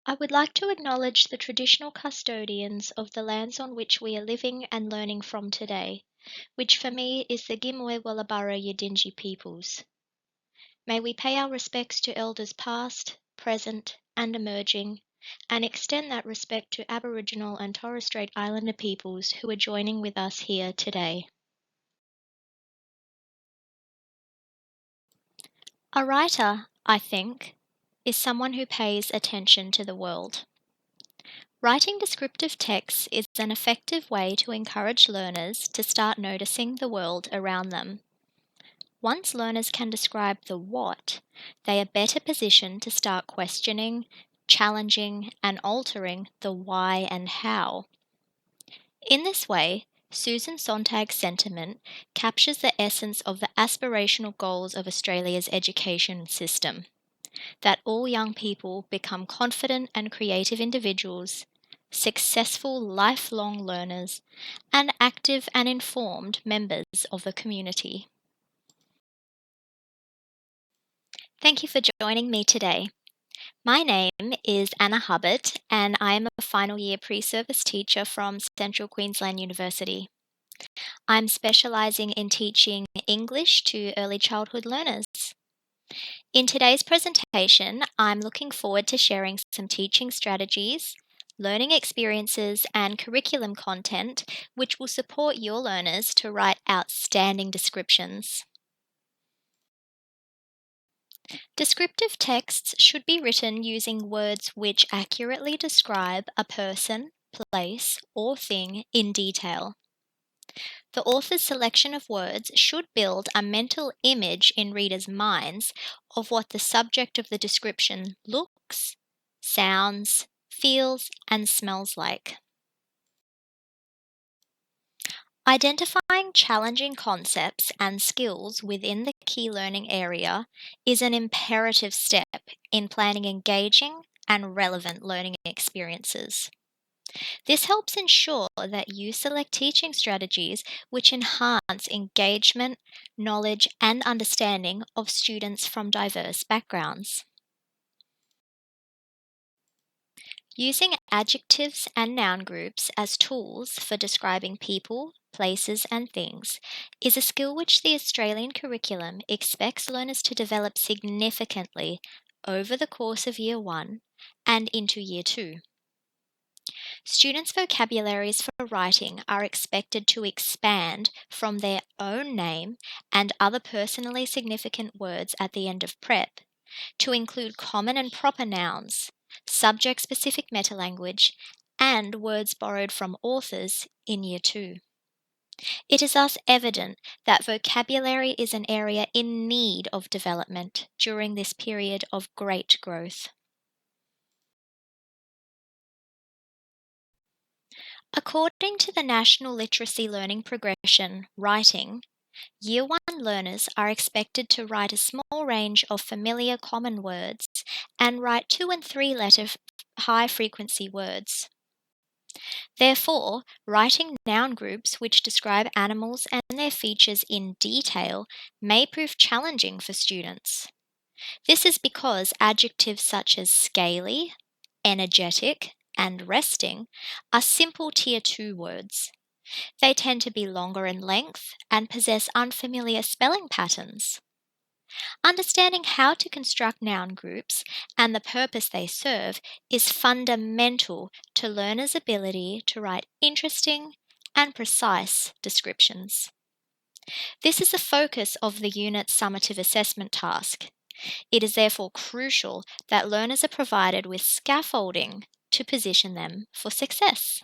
I would like to acknowledge the traditional custodians of the lands on which we are living and learning from today, which for me is the Gimwe Wallabara Yidinji peoples. May we pay our respects to elders past, present, and emerging, and extend that respect to Aboriginal and Torres Strait Islander peoples who are joining with us here today. A writer, I think, is someone who pays attention to the world. Writing descriptive texts is an effective way to encourage learners to start noticing the world around them. Once learners can describe the what, they are better positioned to start questioning, challenging, and altering the why and how. In this way, Susan Sontag's sentiment captures the essence of the aspirational goals of Australia's education system, that all young people become confident and creative individuals, successful lifelong learners, and active and informed members of the community. Thank you for joining me today. My name is Anna Hubbard, and I am a final year pre-service teacher from Central Queensland University. I'm specialising in teaching English to early childhood learners. In today's presentation, I'm looking forward to sharing some teaching strategies, learning experiences, and curriculum content which will support your learners to write outstanding descriptions. Descriptive texts should be written using words which accurately describe a person, place, or thing in detail. The author's selection of words should build a mental image in readers' minds of what the subject of the description looks, sounds, feels, and smells like. Identifying challenging concepts and skills within the key learning area is an imperative step in planning engaging and relevant learning experiences. This helps ensure that you select teaching strategies which enhance engagement, knowledge, and understanding of students from diverse backgrounds. Using adjectives and noun groups as tools for describing people, places, and things is a skill which the Australian curriculum expects learners to develop significantly over the course of Year 1 and into Year 2. Students' vocabularies for writing are expected to expand from their own name and other personally significant words at the end of prep to include common and proper nouns, subject-specific metalanguage, and words borrowed from authors in Year 2. It is thus evident that vocabulary is an area in need of development during this period of great growth. According to the National Literacy Learning Progression, Writing, Year 1 learners are expected to write a small range of familiar common words and write 2- and 3-letter high-frequency words. Therefore, writing noun groups which describe animals and their features in detail may prove challenging for students. This is because adjectives such as scaly, energetic, and resting are simple Tier 2 words. They tend to be longer in length and possess unfamiliar spelling patterns. Understanding how to construct noun groups and the purpose they serve is fundamental to learners' ability to write interesting and precise descriptions. This is the focus of the unit's summative assessment task. It is therefore crucial that learners are provided with scaffolding to position them for success.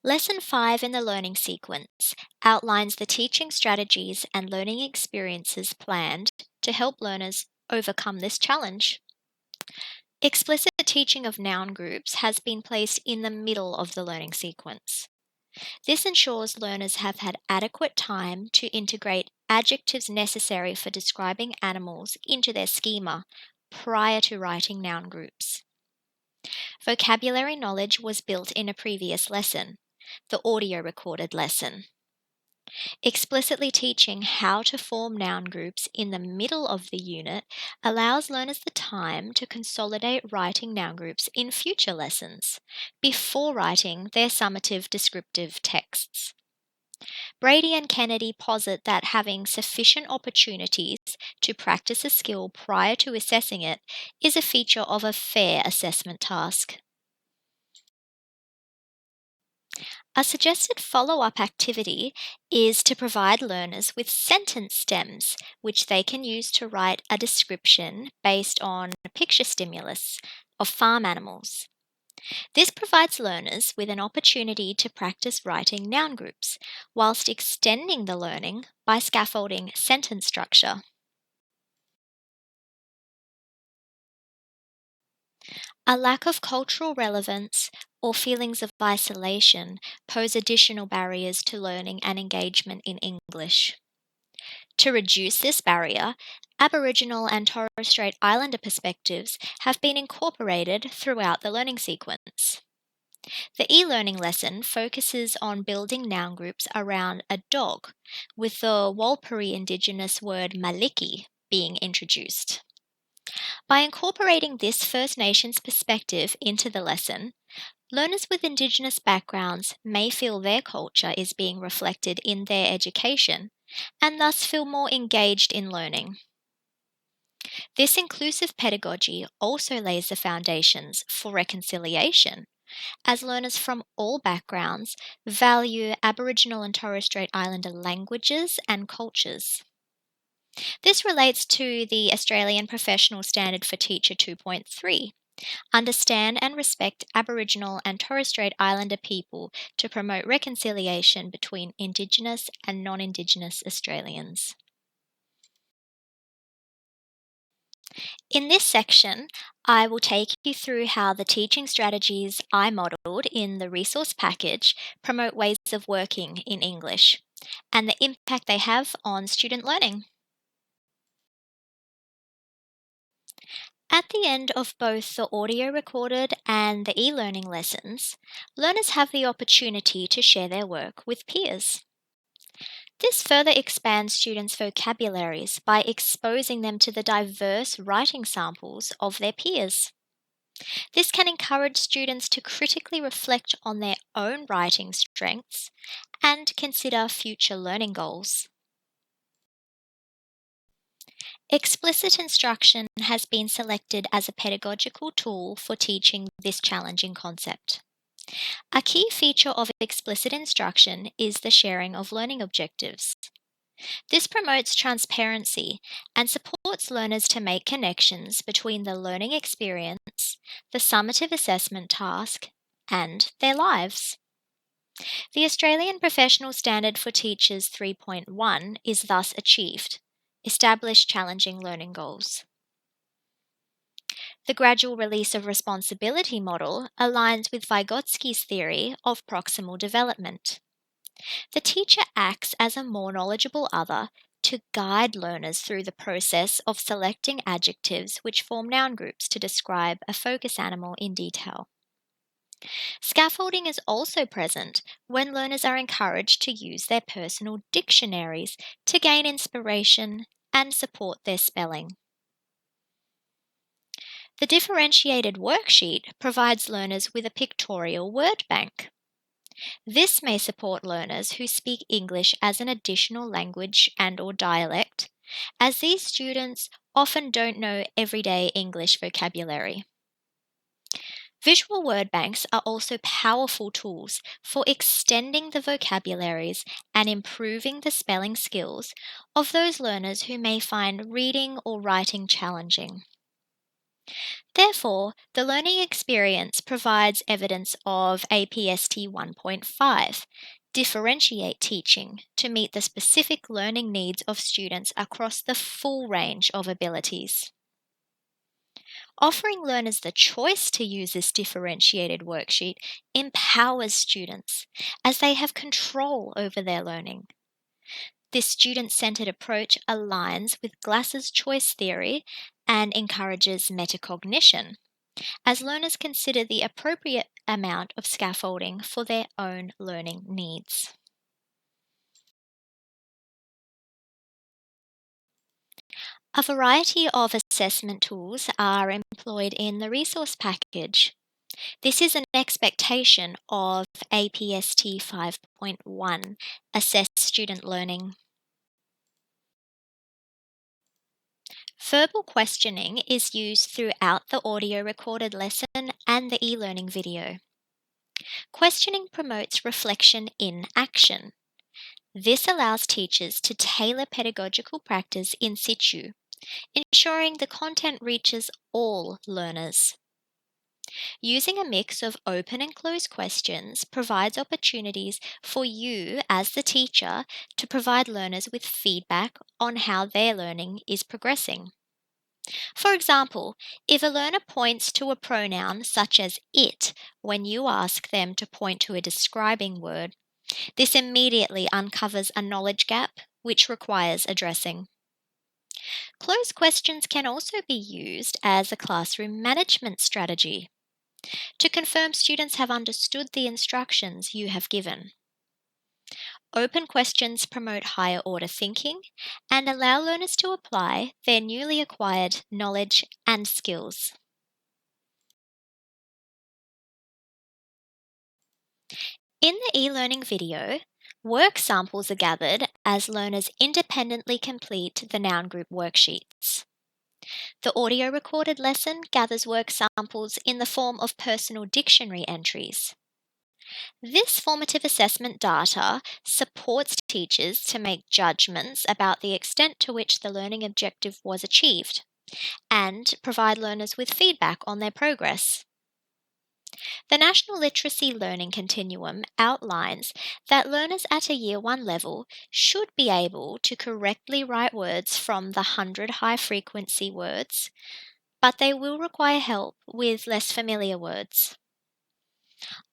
Lesson 5 in the learning sequence outlines the teaching strategies and learning experiences planned to help learners overcome this challenge. Explicit teaching of noun groups has been placed in the middle of the learning sequence. This ensures learners have had adequate time to integrate adjectives necessary for describing animals into their schema prior to writing noun groups. Vocabulary knowledge was built in a previous lesson, the audio recorded lesson. Explicitly teaching how to form noun groups in the middle of the unit allows learners the time to consolidate writing noun groups in future lessons before writing their summative descriptive texts. Brady and Kennedy posit that having sufficient opportunities to practice a skill prior to assessing it is a feature of a fair assessment task. A suggested follow up activity is to provide learners with sentence stems, which they can use to write a description based on a picture stimulus of farm animals. This provides learners with an opportunity to practice writing noun groups, whilst extending the learning by scaffolding sentence structure. A lack of cultural relevance or feelings of isolation pose additional barriers to learning and engagement in English. To reduce this barrier, Aboriginal and Torres Strait Islander perspectives have been incorporated throughout the learning sequence. The e-learning lesson focuses on building noun groups around a dog, with the Warlpiri Indigenous word maliki being introduced. By incorporating this First Nations perspective into the lesson, learners with Indigenous backgrounds may feel their culture is being reflected in their education and thus feel more engaged in learning. This inclusive pedagogy also lays the foundations for reconciliation, as learners from all backgrounds value Aboriginal and Torres Strait Islander languages and cultures. This relates to the Australian Professional Standard for Teacher 2.3. Understand and respect Aboriginal and Torres Strait Islander people to promote reconciliation between Indigenous and non-Indigenous Australians. In this section, I will take you through how the teaching strategies I modelled in the resource package promote ways of working in English and the impact they have on student learning. At the end of both the audio recorded and the e-learning lessons, learners have the opportunity to share their work with peers. This further expands students' vocabularies by exposing them to the diverse writing samples of their peers. This can encourage students to critically reflect on their own writing strengths and consider future learning goals. Explicit instruction has been selected as a pedagogical tool for teaching this challenging concept. A key feature of explicit instruction is the sharing of learning objectives. This promotes transparency and supports learners to make connections between the learning experience, the summative assessment task, and their lives. The Australian Professional Standard for Teachers 3.1 is thus achieved. Establish challenging learning goals. The gradual release of responsibility model aligns with Vygotsky's theory of proximal development. The teacher acts as a more knowledgeable other to guide learners through the process of selecting adjectives which form noun groups to describe a focus animal in detail. Scaffolding is also present when learners are encouraged to use their personal dictionaries to gain inspiration and support their spelling. The differentiated worksheet provides learners with a pictorial word bank. This may support learners who speak English as an additional language and/or dialect, as these students often don't know everyday English vocabulary. Visual word banks are also powerful tools for extending the vocabularies and improving the spelling skills of those learners who may find reading or writing challenging. Therefore, the learning experience provides evidence of APST 1.5, differentiate teaching to meet the specific learning needs of students across the full range of abilities. Offering learners the choice to use this differentiated worksheet empowers students as they have control over their learning. This student-centered approach aligns with Glass's choice theory and encourages metacognition, as learners consider the appropriate amount of scaffolding for their own learning needs. A variety of assessment tools are employed in the resource package. This is an expectation of APST 5.1, Assess Student Learning. Verbal questioning is used throughout the audio recorded lesson and the e-learning video. Questioning promotes reflection in action. This allows teachers to tailor pedagogical practice in situ, ensuring the content reaches all learners. Using a mix of open and closed questions provides opportunities for you as the teacher to provide learners with feedback on how their learning is progressing. For example, if a learner points to a pronoun such as it when you ask them to point to a describing word, this immediately uncovers a knowledge gap which requires addressing. Closed questions can also be used as a classroom management strategy to confirm students have understood the instructions you have given. Open questions promote higher order thinking and allow learners to apply their newly acquired knowledge and skills. In the e-learning video, work samples are gathered as learners independently complete the noun group worksheets. The audio recorded lesson gathers work samples in the form of personal dictionary entries. This formative assessment data supports teachers to make judgments about the extent to which the learning objective was achieved and provide learners with feedback on their progress. The National Literacy Learning Continuum outlines that learners at a Year 1 level should be able to correctly write words from the 100 high-frequency words, but they will require help with less familiar words.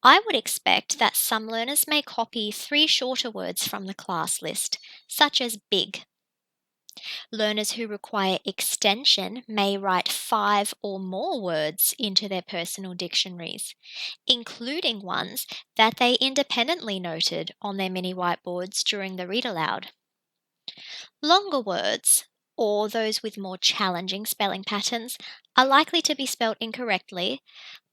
I would expect that some learners may copy 3 shorter words from the class list, such as big. Learners who require extension may write 5 or more words into their personal dictionaries, including ones that they independently noted on their mini whiteboards during the read aloud. Longer words, or those with more challenging spelling patterns, are likely to be spelt incorrectly,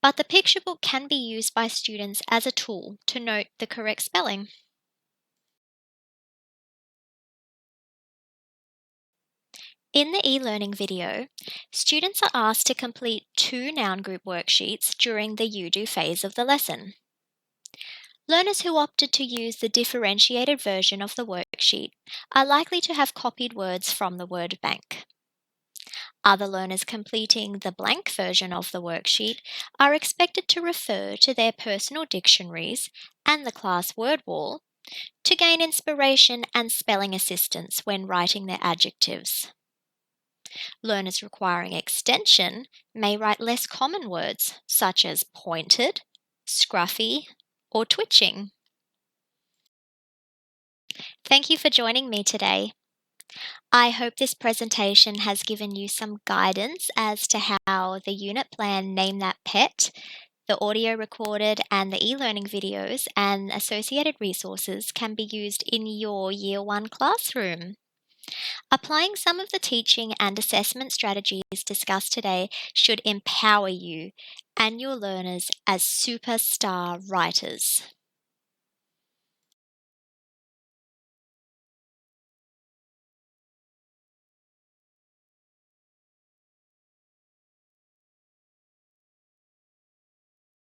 but the picture book can be used by students as a tool to note the correct spelling. In the e-learning video, students are asked to complete 2 noun group worksheets during the you-do phase of the lesson. Learners who opted to use the differentiated version of the worksheet are likely to have copied words from the word bank. Other learners completing the blank version of the worksheet are expected to refer to their personal dictionaries and the class word wall to gain inspiration and spelling assistance when writing their adjectives. Learners requiring extension may write less common words such as pointed, scruffy, or twitching. Thank you for joining me today. I hope this presentation has given you some guidance as to how the unit plan Name That Pet, the audio recorded and the e-learning videos and associated resources can be used in your Year 1 classroom. Applying some of the teaching and assessment strategies discussed today should empower you and your learners as superstar writers.